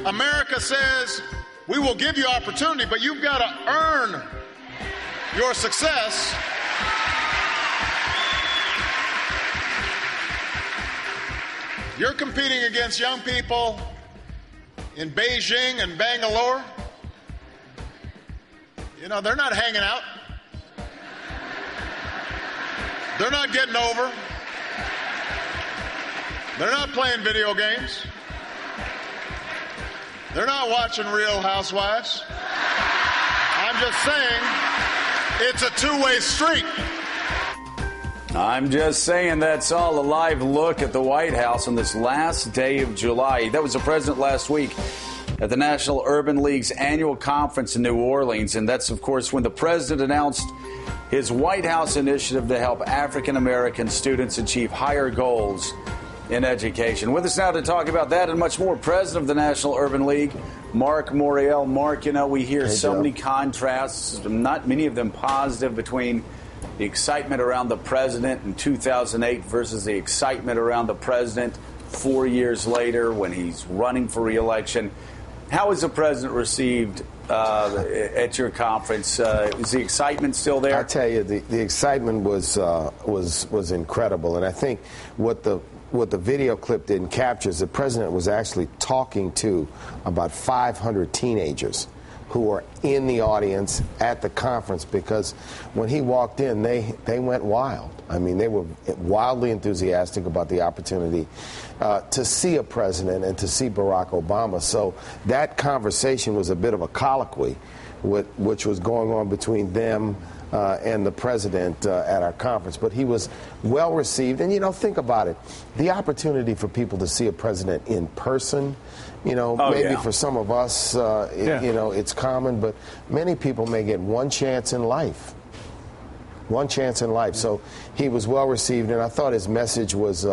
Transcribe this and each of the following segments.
America says we will give you opportunity, but you've got to earn your success. You're competing against young people in Beijing and Bangalore. You know, they're not hanging out. They're not getting over. They're not playing video games. They're not watching Real Housewives. I'm just saying, it's a two-way street. I'm just saying that's all. A live look at the White House on this last day of July. That was the president last week at the National Urban League's annual conference in New Orleans. And that's, of course, when the president announced his White House initiative to help African-American students achieve higher goals in education. With us now to talk about that and much more, president of the National Urban League, Mark Morial. Mark, you know, we hear many contrasts, not many of them positive, between the excitement around the president in 2008 versus the excitement around the president 4 years later when he's running for re-election. How is the president received at your conference? Is the excitement still there? I tell you, the excitement was incredible, and I think what the video clip didn't capture is the president was actually talking to about 500 teenagers who were in the audience at the conference, because when he walked in, they went wild. I mean, they were wildly enthusiastic about the opportunity to see a president and to see Barack Obama. So that conversation was a bit of a colloquy, which was going on between them and the president at our conference. But he was well received. And, you know, think about it. The opportunity for people to see a president in person, you know, maybe for some of us, you know, it's common, but many people may get one chance in life. One chance in life. So he was well received, and I thought his message was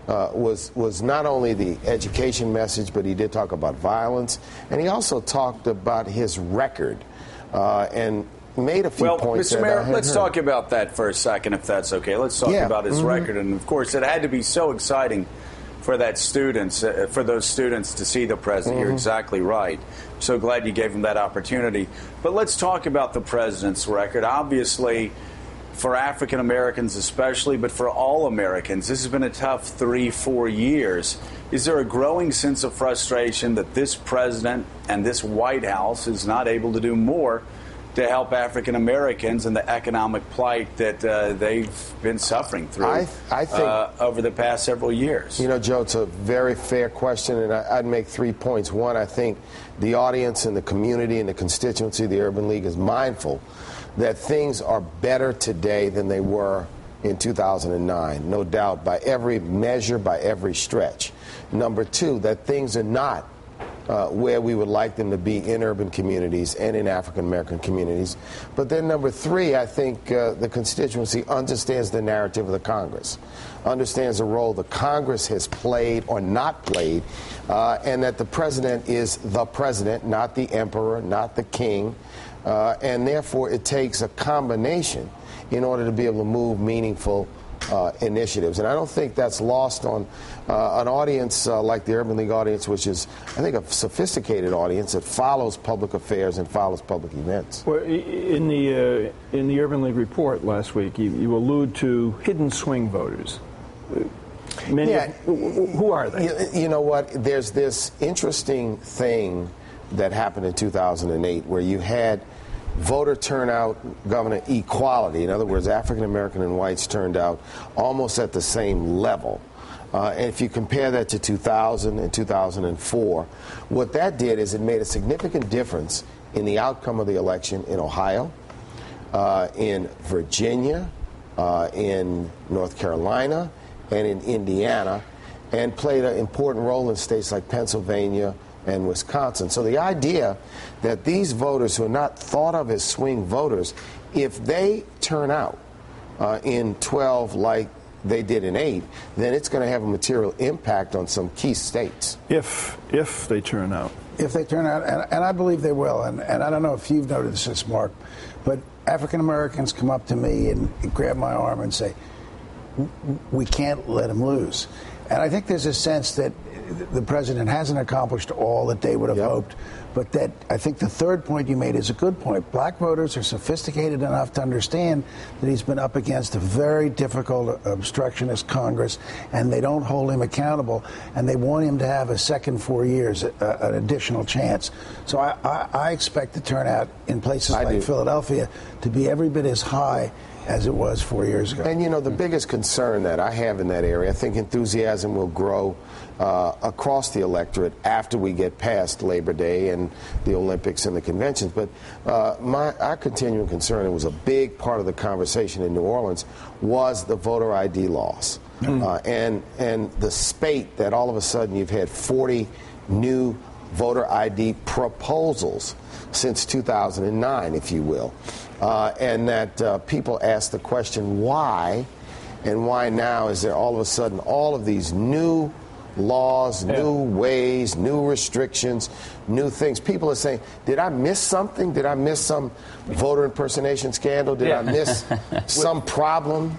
not only the education message, but he did talk about violence, and he also talked about his record and made a few points. Mr. Mayor, let's talk about that for a second, if that's okay. Let's talk about his record, and of course, it had to be so exciting for those students to see the president. You're exactly right. So glad you gave him that opportunity. But let's talk about the president's record. Obviously, for African Americans especially, but for all Americans, this has been a tough 3-4 years. Is there a growing sense of frustration that this president and this White House is not able to do more to help African Americans and the economic plight that they've been suffering through I think, over the past several years? You know, Joe, it's a very fair question, and I'd make 3 points. One, I think the audience and the community and the constituency of the Urban League is mindful that things are better today than they were in 2009, no doubt, by every measure, by every stretch. Number two, that things are not where we would like them to be in urban communities and in African-American communities. But then number three, I think the constituency understands the narrative of the Congress, understands the role the Congress has played or not played, and that the president is the president, not the emperor, not the king, and therefore it takes a combination in order to be able to move meaningful initiatives. And I don't think that's lost on an audience like the Urban League audience, which is, I think, a sophisticated audience that follows public affairs and follows public events. Well, in the Urban League report last week, you allude to hidden swing voters. Who are they? You know what? There's this interesting thing that happened in 2008 where you had voter turnout, Governor, equality. In other words, African American and whites turned out almost at the same level. And if you compare that to 2000 and 2004, what that did is it made a significant difference in the outcome of the election in Ohio, in Virginia, in North Carolina, and in Indiana, and played an important role in states like Pennsylvania and Wisconsin. So the idea that these voters who are not thought of as swing voters, if they turn out in 12 like they did in 8, then it's going to have a material impact on some key states. If they turn out. If they turn out, and I believe they will, and I don't know if you've noticed this, Mark, but African Americans come up to me and grab my arm and say, we can't let him lose. And I think there's a sense that the president hasn't accomplished all that they would have hoped. But that I think the third point you made is a good point. Black voters are sophisticated enough to understand that he's been up against a very difficult obstructionist Congress, and they don't hold him accountable, and they want him to have a second 4 years, an additional chance. So I expect the turnout in places like Philadelphia to be every bit as high as it was 4 years ago. And, you know, the biggest concern that I have in that area, I think enthusiasm will grow across the electorate after we get past Labor Day and the Olympics and the conventions. But our continuing concern, it was a big part of the conversation in New Orleans, was the voter ID laws. And the spate that all of a sudden you've had 40 new voter ID proposals since 2009, if you will. And that people ask the question, why, and why now is there all of a sudden all of these new laws, new ways, new restrictions, new things. People are saying, did I miss something? Did I miss some voter impersonation scandal? Did I miss some problem?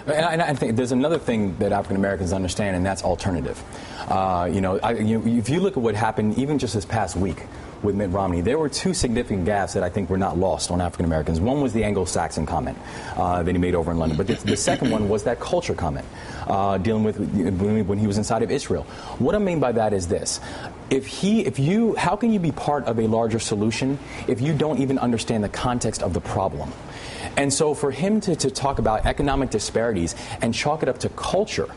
And I think there's another thing that African Americans understand, and that's alternative. If you look at what happened even just this past week with Mitt Romney, there were two significant gaffes that I think were not lost on African Americans. One was the Anglo-Saxon comment that he made over in London, but the second one was that culture comment dealing with when he was inside of Israel. What I mean by that is this: how can you be part of a larger solution if you don't even understand the context of the problem? And so for him to talk about economic disparities and chalk it up to culture,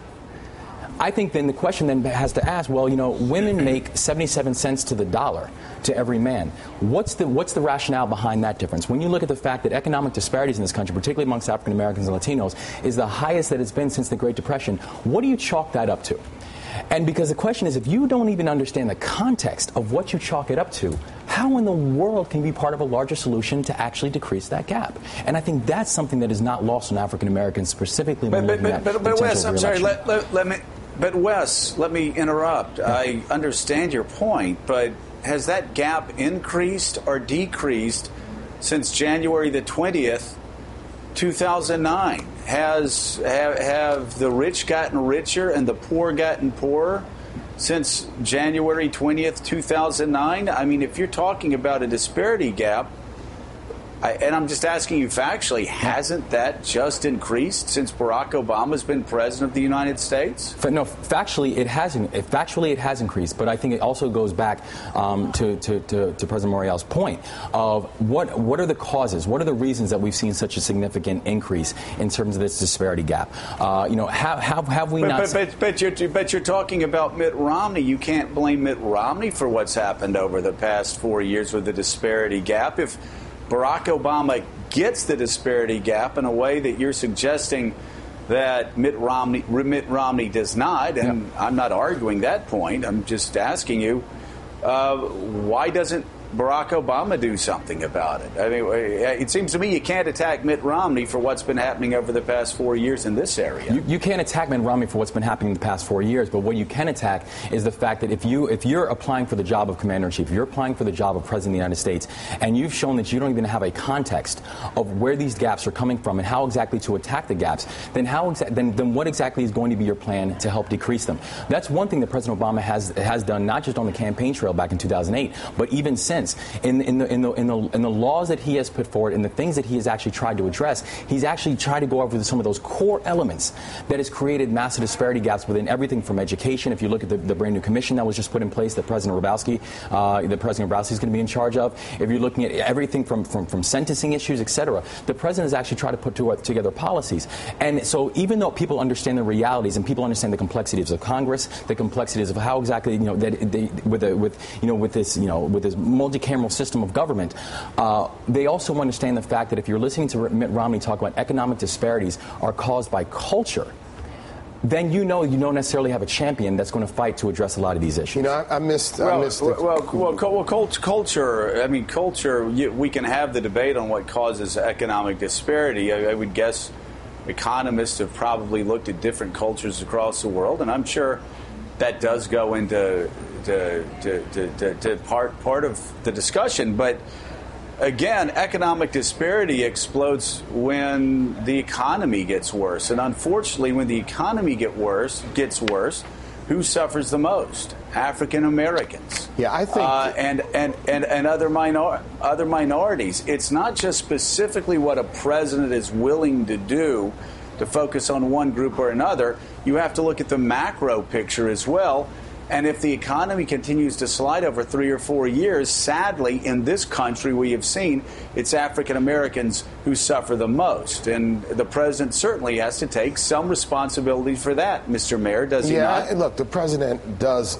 I think then the question then has to ask, well, women make 77 cents to the dollar to every man. What's the rationale behind that difference? When you look at the fact that economic disparities in this country, particularly amongst African Americans and Latinos, is the highest that it's been since the Great Depression, what do you chalk that up to? And because the question is, if you don't even understand the context of what you chalk it up to, how in the world can you be part of a larger solution to actually decrease that gap? And I think that's something that is not lost on African Americans, specifically when looking at the potential Wes, I'm sorry, let me interrupt. Yeah. I understand your point, but has that gap increased or decreased since January the 20th, 2009? Have the rich gotten richer and the poor gotten poorer since January 20th, 2009? I mean, if you're talking about a disparity gap, and I'm just asking you factually, hasn't that just increased since Barack Obama's been president of the United States? No, factually it hasn't. Factually it has increased, but I think it also goes back to President Morial's point of what are the causes, what are the reasons that we've seen such a significant increase in terms of this disparity gap? Have we not? But you're talking about Mitt Romney. You can't blame Mitt Romney for what's happened over the past 4 years with the disparity gap. If Barack Obama gets the disparity gap in a way that you're suggesting that Mitt Romney does not, and I'm not arguing that point. I'm just asking you, why doesn't Barack Obama do something about it? I mean, it seems to me you can't attack Mitt Romney for what's been happening over the past 4 years in this area. You can't attack Mitt Romney for what's been happening in the past 4 years, but what you can attack is the fact that if you're applying for the job of Commander-in-Chief, if you're applying for the job of President of the United States, and you've shown that you don't even have a context of where these gaps are coming from and how exactly to attack the gaps, then what exactly is going to be your plan to help decrease them? That's one thing that President Obama has done, not just on the campaign trail back in 2008, but even since. In the laws that he has put forward and the things that he has actually tried to address, he's actually tried to go over some of those core elements that has created massive disparity gaps within everything from education. If you look at the brand new commission that was just put in place that President Hrabowski is going to be in charge of, if you're looking at everything from sentencing issues, etc., the president has actually tried to put together policies. And so even though people understand the realities and people understand the complexities of Congress, the complexities of how exactly with this multi-cameral system of government, they also understand the fact that if you're listening to Mitt Romney talk about economic disparities are caused by culture, then you don't necessarily have a champion that's going to fight to address a lot of these issues. Culture. I mean, culture. We can have the debate on what causes economic disparity. I would guess economists have probably looked at different cultures across the world, and I'm sure that does go into part of the discussion. But again, economic disparity explodes when the economy gets worse, and unfortunately, when the economy gets worse, who suffers the most? African Americans. Yeah, I think, and other minorities. It's not just specifically what a president is willing to do to focus on one group or another. You have to look at the macro picture as well. And if the economy continues to slide over 3 or 4 years, sadly, in this country, we have seen it's African Americans who suffer the most. And the president certainly has to take some responsibility for that, Mr. Mayor, does he not? Yeah, look, the president does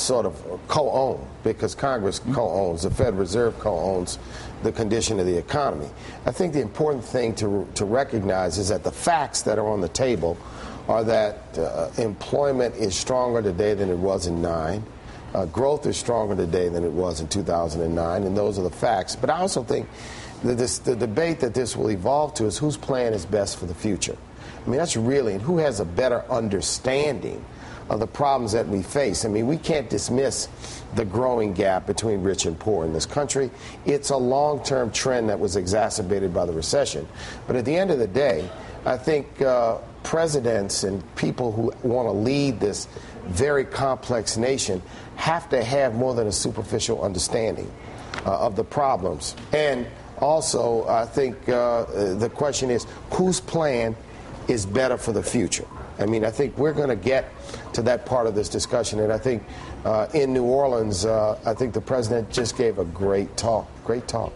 sort of co-own, because Congress co-owns, the Federal Reserve co-owns the condition of the economy. I think the important thing to recognize is that the facts that are on the table are that employment is stronger today than it was in 2009. Growth is stronger today than it was in 2009, and those are the facts. But I also think that the debate that this will evolve to is whose plan is best for the future. I mean, that's really, and who has a better understanding of the problems that we face. I mean, we can't dismiss the growing gap between rich and poor in this country. It's a long-term trend that was exacerbated by the recession. But at the end of the day, I think presidents and people who want to lead this very complex nation have to have more than a superficial understanding of the problems. And also, I think the question is, whose plan is better for the future? I mean, I think we're going to get to that part of this discussion. And I think in New Orleans, I think the president just gave a great talk. Great talk.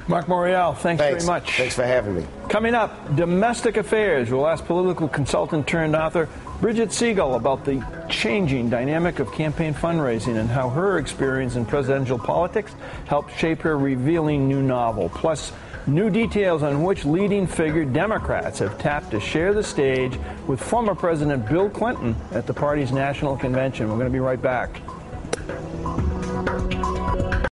Mark Morial, thanks very much. Thanks for having me. Coming up, domestic affairs. We'll ask political consultant turned author Bridget Siegel about the changing dynamic of campaign fundraising and how her experience in presidential politics helped shape her revealing new novel. Plus, new details on which leading figure Democrats have tapped to share the stage with former President Bill Clinton at the party's national convention. We're going to be right back.